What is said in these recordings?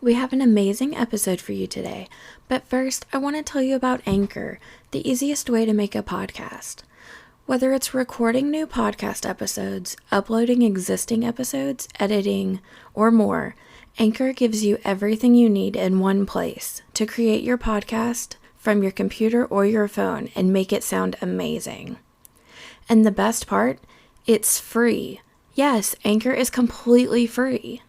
We have an amazing episode for you today, but first I want to tell you about Anchor, the easiest way to make a podcast. Whether it's recording new podcast episodes, uploading existing episodes, editing, or more, Anchor gives you everything you need in one place to create your podcast from your computer or your phone and make it sound amazing. And the best part, it's free. Yes, Anchor is completely free.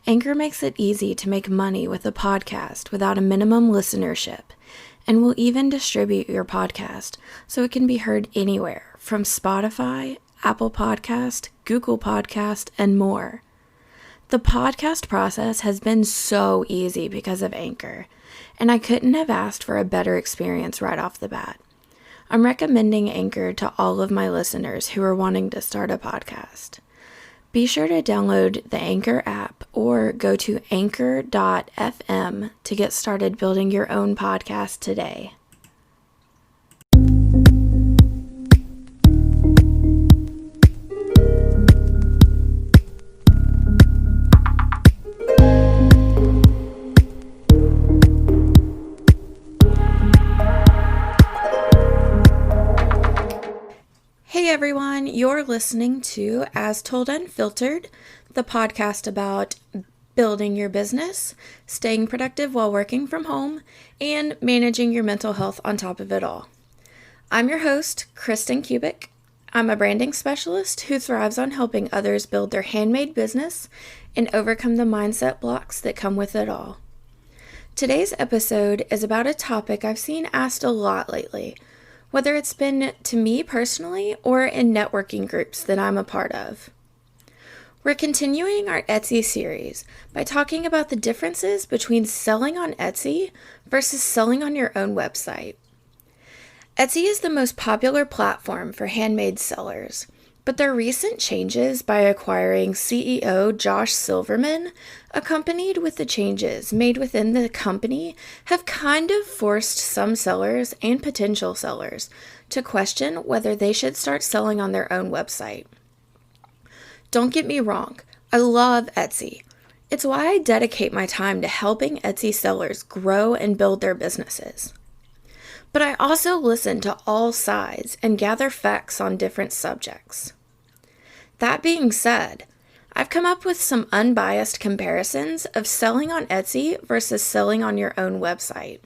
Anchor makes it easy to make money with a podcast without a minimum listenership, and will even distribute your podcast so it can be heard anywhere from Spotify, Apple Podcast, Google Podcast, and more. The podcast process has been so easy because of Anchor, and I couldn't have asked for a better experience right off the bat. I'm recommending Anchor to all of my listeners who are wanting to start a podcast. Be sure to download the Anchor app or go to anchor.fm to get started building your own podcast today. Hey everyone, you're listening to As Told Unfiltered, the podcast about building your business, staying productive while working from home, and managing your mental health on top of it all. I'm your host, Kristen Kubik. I'm a branding specialist who thrives on helping others build their handmade business and overcome the mindset blocks that come with it all. Today's episode is about a topic I've seen asked a lot lately, whether it's been to me personally or in networking groups that I'm a part of. We're continuing our Etsy series by talking about the differences between selling on Etsy versus selling on your own website. Etsy is the most popular platform for handmade sellers, but their recent changes by acquiring CEO Josh Silverman, accompanied with the changes made within the company, have kind of forced some sellers and potential sellers to question whether they should start selling on their own website. Don't get me wrong, I love Etsy. It's why I dedicate my time to helping Etsy sellers grow and build their businesses. But I also listen to all sides and gather facts on different subjects. That being said, I've come up with some unbiased comparisons of selling on Etsy versus selling on your own website.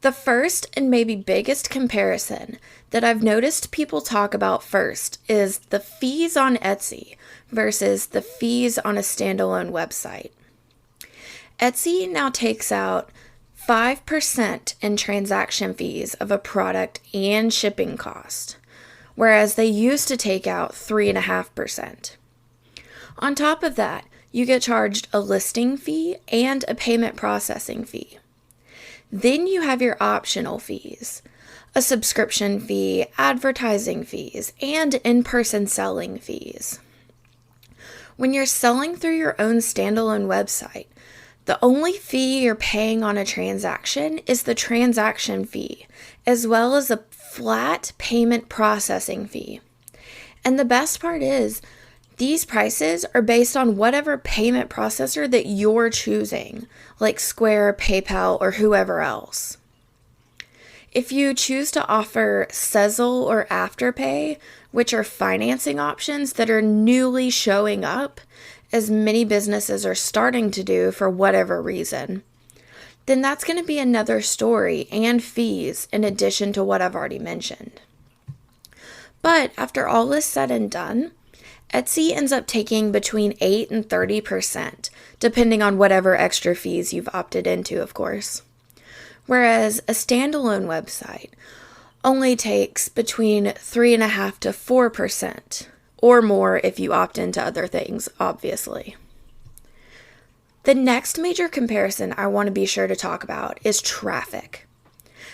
The first and maybe biggest comparison that I've noticed people talk about first is the fees on Etsy versus the fees on a standalone website. Etsy now takes out 5% in transaction fees of a product and shipping cost, whereas they used to take out 3.5%. On top of that, you get charged a listing fee and a payment processing fee. Then you have your optional fees, a subscription fee, advertising fees, and in-person selling fees. When you're selling through your own standalone website, the only fee you're paying on a transaction is the transaction fee, as well as a flat payment processing fee. And the best part is, these prices are based on whatever payment processor that you're choosing, like Square, PayPal, or whoever else. If you choose to offer Sezzle or Afterpay, which are financing options that are newly showing up, as many businesses are starting to do for whatever reason, then that's going to be another story and fees in addition to what I've already mentioned. But after all is said and done, Etsy ends up taking between 8 and 30%, depending on whatever extra fees you've opted into, of course. Whereas a standalone website only takes between 3.5% to 4%. Or more if you opt into other things, obviously. The next major comparison I want to be sure to talk about is traffic.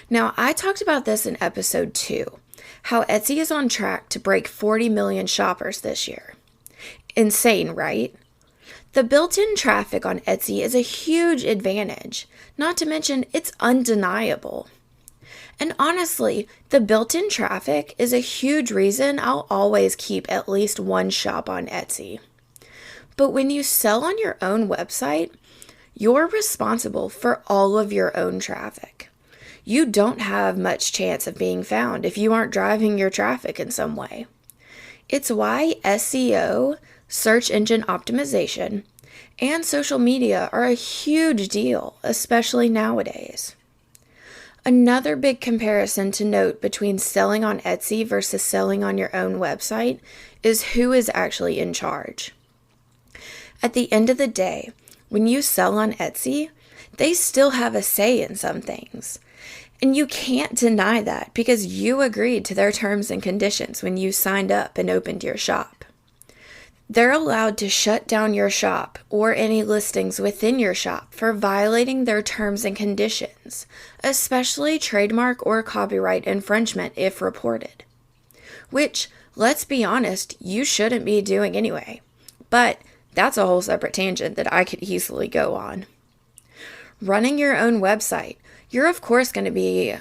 Now, I talked about this in episode 2, how Etsy is on track to break 40 million shoppers this year. Insane, right? The built-in traffic on Etsy is a huge advantage, not to mention it's undeniable. And honestly, the built-in traffic is a huge reason I'll always keep at least one shop on Etsy. But when you sell on your own website, you're responsible for all of your own traffic. You don't have much chance of being found if you aren't driving your traffic in some way. It's why SEO, search engine optimization, and social media are a huge deal, especially nowadays. Another big comparison to note between selling on Etsy versus selling on your own website is who is actually in charge. At the end of the day, when you sell on Etsy, they still have a say in some things. And you can't deny that because you agreed to their terms and conditions when you signed up and opened your shop. They're allowed to shut down your shop or any listings within your shop for violating their terms and conditions, especially trademark or copyright infringement if reported. Which, let's be honest, you shouldn't be doing anyway. But that's a whole separate tangent that I could easily go on. Running your own website, you're of course going to be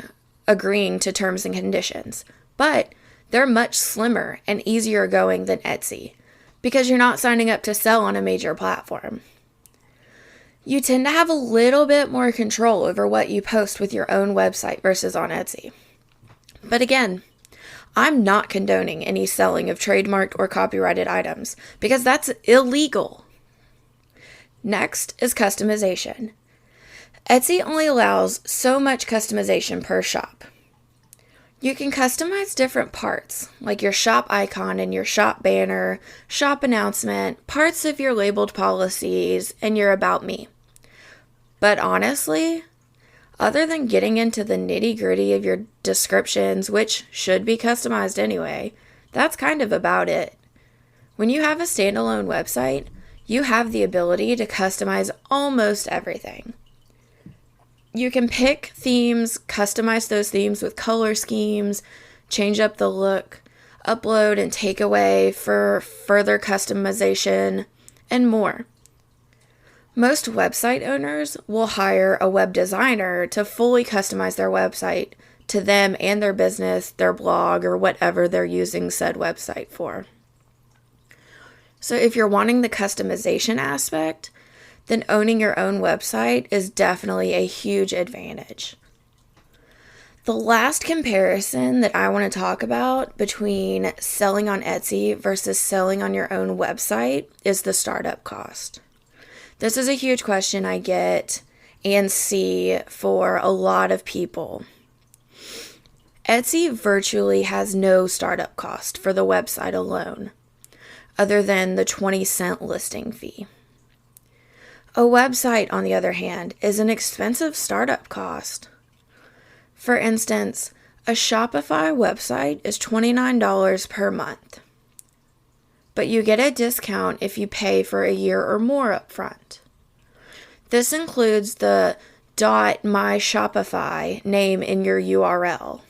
agreeing to terms and conditions, but they're much slimmer and easier going than Etsy because you're not signing up to sell on a major platform. You tend to have a little bit more control over what you post with your own website versus on Etsy. But again, I'm not condoning any selling of trademarked or copyrighted items because that's illegal. Next is customization. Etsy only allows so much customization per shop. You can customize different parts, like your shop icon and your shop banner, shop announcement, parts of your labeled policies, and your About Me. But honestly, other than getting into the nitty-gritty of your descriptions, which should be customized anyway, that's kind of about it. When you have a standalone website, you have the ability to customize almost everything. You can pick themes, customize those themes with color schemes, change up the look, upload and take away for further customization, and more. Most website owners will hire a web designer to fully customize their website to them and their business, their blog, or whatever they're using said website for. So if you're wanting the customization aspect, then owning your own website is definitely a huge advantage. The last comparison that I want to talk about between selling on Etsy versus selling on your own website is the startup cost. This is a huge question I get and see for a lot of people. Etsy virtually has no startup cost for the website alone, other than the 20-cent listing fee. A website, on the other hand, is an expensive startup cost. For instance, a Shopify website is $29 per month, but you get a discount if you pay for a year or more upfront. This includes the .myshopify name in your URL.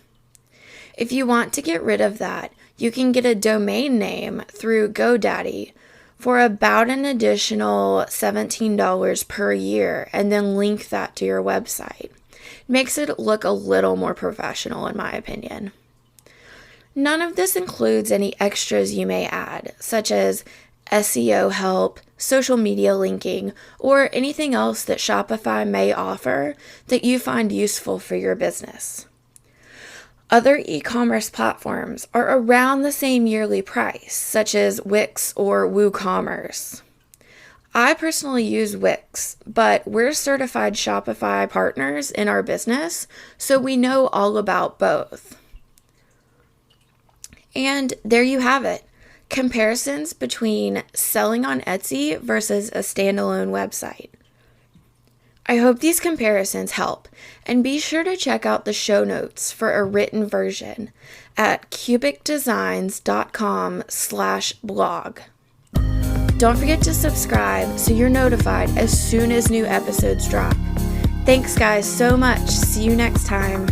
If you want to get rid of that, you can get a domain name through GoDaddy for about an additional $17 per year and then link that to your website. Makes it look a little more professional in my opinion. None of this includes any extras you may add, such as SEO help, social media linking, or anything else that Shopify may offer that you find useful for your business. Other e-commerce platforms are around the same yearly price, such as Wix or WooCommerce. I personally use Wix, but we're certified Shopify partners in our business, so we know all about both. And there you have it. Comparisons between selling on Etsy versus a standalone website. I hope these comparisons help, and be sure to check out the show notes for a written version at cubicdesigns.com/blog. Don't forget to subscribe so you're notified as soon as new episodes drop. Thanks guys so much. See you next time.